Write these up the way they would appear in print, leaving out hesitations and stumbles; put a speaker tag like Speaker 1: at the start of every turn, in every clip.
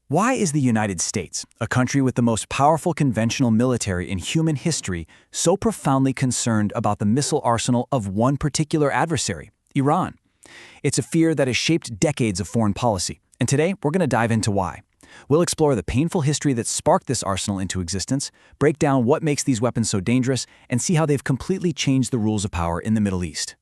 Speaker 1: Why is the United States, a country with the most powerful conventional military in human history, so profoundly concerned about the missile arsenal of one particular adversary, Iran? It's a fear that has shaped decades of foreign policy, and today we're going to dive into why. We'll explore the painful history that sparked this arsenal into existence, break down what makes these weapons so dangerous, and see how they've completely changed the rules of power in the Middle East.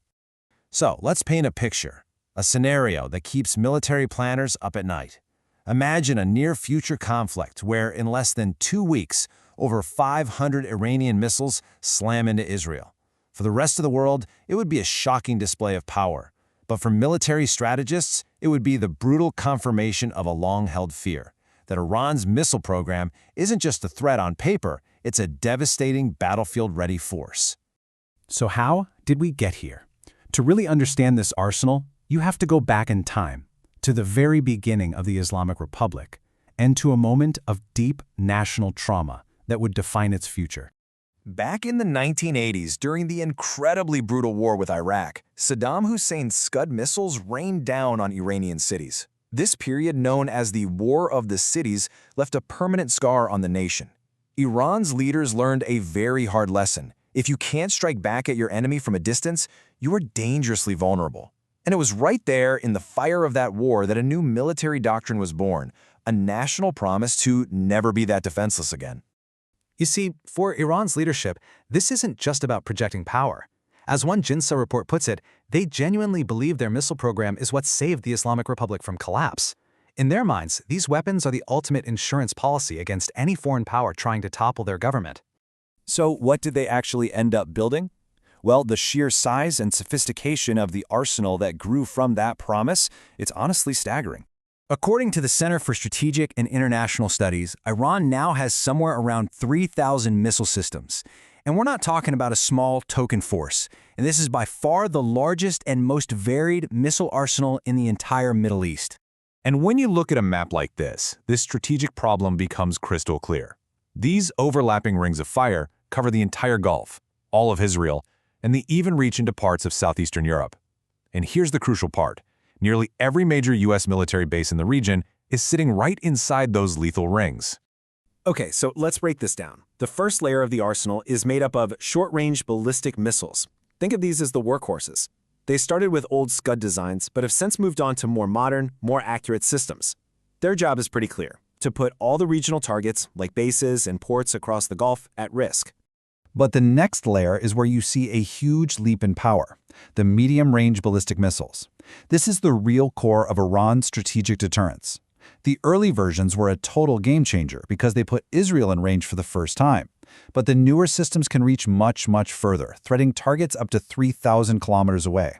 Speaker 2: So, let's paint a picture, a scenario that keeps military planners up at night. Imagine a near-future conflict where, in less than 2 weeks, over 500 Iranian missiles slam into Israel. For the rest of the world, it would be a shocking display of power. But for military strategists, it would be the brutal confirmation of a long-held fear, that Iran's missile program isn't just a threat on paper, it's a devastating battlefield-ready force.
Speaker 3: So how did we get here? To really understand this arsenal, you have to go back in time, to the very beginning of the Islamic Republic, and to a moment of deep national trauma that would define its future.
Speaker 4: Back in the 1980s, during the incredibly brutal war with Iraq, Saddam Hussein's Scud missiles rained down on Iranian cities. This period, known as the War of the Cities, left a permanent scar on the nation. Iran's leaders learned a very hard lesson. If you can't strike back at your enemy from a distance, you are dangerously vulnerable. And it was right there in the fire of that war that a new military doctrine was born, a national promise to never be that defenseless again.
Speaker 3: You see, for Iran's leadership, this isn't just about projecting power. As one JINSA report puts it, they genuinely believe their missile program is what saved the Islamic Republic from collapse. In their minds, these weapons are the ultimate insurance policy against any foreign power trying to topple their government.
Speaker 1: So what did they actually end up building? Well, the sheer size and sophistication of the arsenal that grew from that promise, it's honestly staggering. According to the Center for Strategic and International Studies, Iran now has somewhere around 3,000 missile systems. And we're not talking about a small token force. And this is by far the largest and most varied missile arsenal in the entire Middle East.
Speaker 5: And when you look at a map like this strategic problem becomes crystal clear. These overlapping rings of fire cover the entire Gulf, all of Israel, and they even reach into parts of southeastern Europe. And here's the crucial part. Nearly every major U.S. military base in the region is sitting right inside those lethal rings.
Speaker 6: Okay, so let's break this down. The first layer of the arsenal is made up of short-range ballistic missiles. Think of these as the workhorses. They started with old Scud designs, but have since moved on to more modern, more accurate systems. Their job is pretty clear, to put all the regional targets, like bases and ports across the Gulf, at risk.
Speaker 7: But the next layer is where you see a huge leap in power, the medium-range ballistic missiles. This is the real core of Iran's strategic deterrence. The early versions were a total game-changer because they put Israel in range for the first time. But the newer systems can reach much, much further, threatening targets up to 3,000 kilometers away.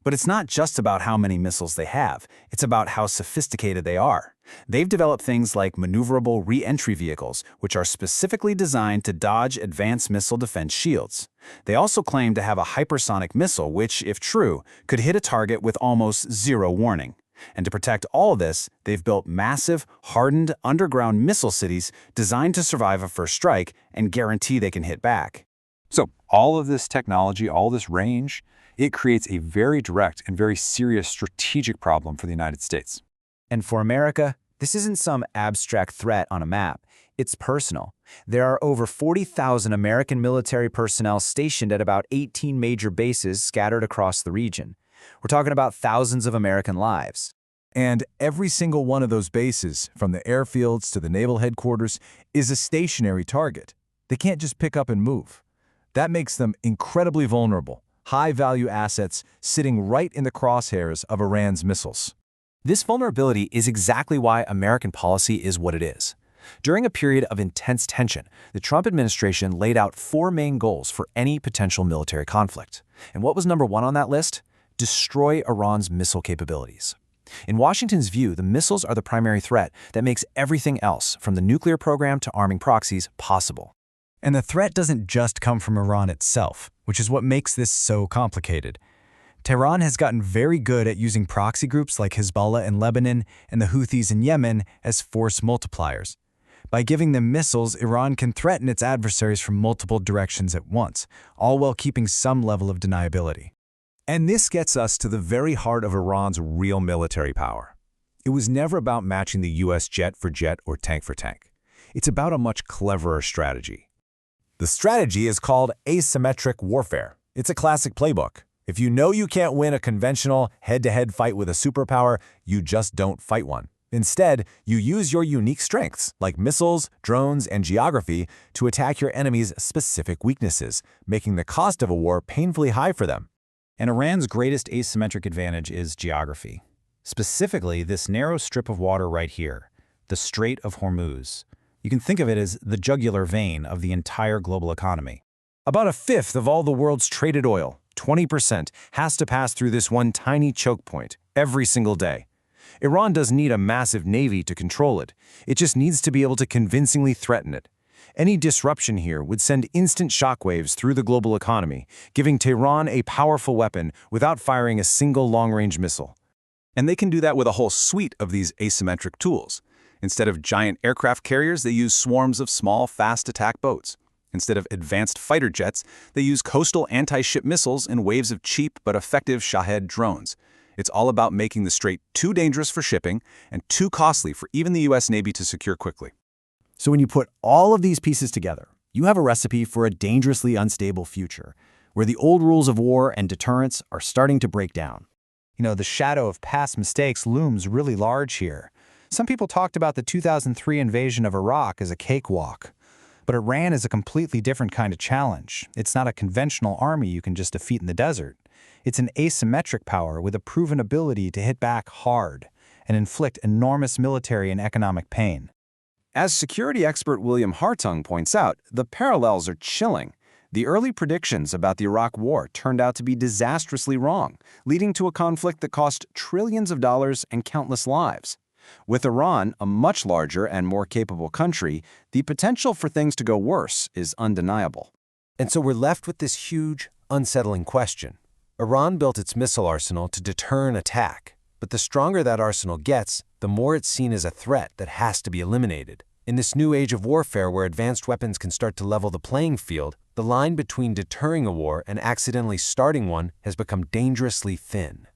Speaker 1: But it's not just about how many missiles they have, it's about how sophisticated they are. They've developed things like maneuverable re-entry vehicles, which are specifically designed to dodge advanced missile defense shields. They also claim to have a hypersonic missile which, if true, could hit a target with almost zero warning. And to protect all this, they've built massive, hardened, underground missile cities designed to survive a first strike and guarantee they can hit back.
Speaker 5: So all of this technology, all this range, it creates a very direct and very serious strategic problem for the United States.
Speaker 1: And for America, this isn't some abstract threat on a map. It's personal. There are over 40,000 American military personnel stationed at about 18 major bases scattered across the region. We're talking about thousands of American lives.
Speaker 8: And every single one of those bases, from the airfields to the naval headquarters, is a stationary target. They can't just pick up and move. That makes them incredibly vulnerable, high-value assets sitting right in the crosshairs of Iran's missiles.
Speaker 4: This vulnerability is exactly why American policy is what it is. During a period of intense tension, the Trump administration laid out 4 main goals for any potential military conflict. And what was number 1 on that list? Destroy Iran's missile capabilities. In Washington's view, the missiles are the primary threat that makes everything else, from the nuclear program to arming proxies, possible.
Speaker 3: And the threat doesn't just come from Iran itself, which is what makes this so complicated. Tehran has gotten very good at using proxy groups like Hezbollah in Lebanon and the Houthis in Yemen as force multipliers. By giving them missiles, Iran can threaten its adversaries from multiple directions at once, all while keeping some level of deniability.
Speaker 5: And this gets us to the very heart of Iran's real military power.
Speaker 2: It was never about matching the US jet for jet or tank for tank. It's about a much cleverer strategy. The strategy is called asymmetric warfare. It's a classic playbook. If you know you can't win a conventional head-to-head fight with a superpower, you just don't fight one. Instead, you use your unique strengths, like missiles, drones, and geography, to attack your enemy's specific weaknesses, making the cost of a war painfully high for them.
Speaker 1: And Iran's greatest asymmetric advantage is geography. Specifically, this narrow strip of water right here, the Strait of Hormuz. You can think of it as the jugular vein of the entire global economy.
Speaker 2: About a fifth of all the world's traded oil, 20%, has to pass through this one tiny choke point every single day. Iran doesn't need a massive navy to control it. It just needs to be able to convincingly threaten it. Any disruption here would send instant shockwaves through the global economy, giving Tehran a powerful weapon without firing a single long-range missile.
Speaker 5: And they can do that with a whole suite of these asymmetric tools. Instead of giant aircraft carriers, they use swarms of small, fast attack boats. Instead of advanced fighter jets, they use coastal anti-ship missiles and waves of cheap but effective Shahed drones. It's all about making the strait too dangerous for shipping and too costly for even the US Navy to secure quickly.
Speaker 3: So when you put all of these pieces together, you have a recipe for a dangerously unstable future, where the old rules of war and deterrence are starting to break down. You know, the shadow of past mistakes looms really large here. Some people talked about the 2003 invasion of Iraq as a cakewalk. But Iran is a completely different kind of challenge. It's not a conventional army you can just defeat in the desert. It's an asymmetric power with a proven ability to hit back hard and inflict enormous military and economic pain.
Speaker 4: As security expert William Hartung points out, the parallels are chilling. The early predictions about the Iraq War turned out to be disastrously wrong, leading to a conflict that cost trillions of dollars and countless lives. With Iran, a much larger and more capable country, the potential for things to go worse is undeniable.
Speaker 2: And so we're left with this huge, unsettling question. Iran built its missile arsenal to deter an attack, but the stronger that arsenal gets, the more it's seen as a threat that has to be eliminated. In this new age of warfare where advanced weapons can start to level the playing field, the line between deterring a war and accidentally starting one has become dangerously thin.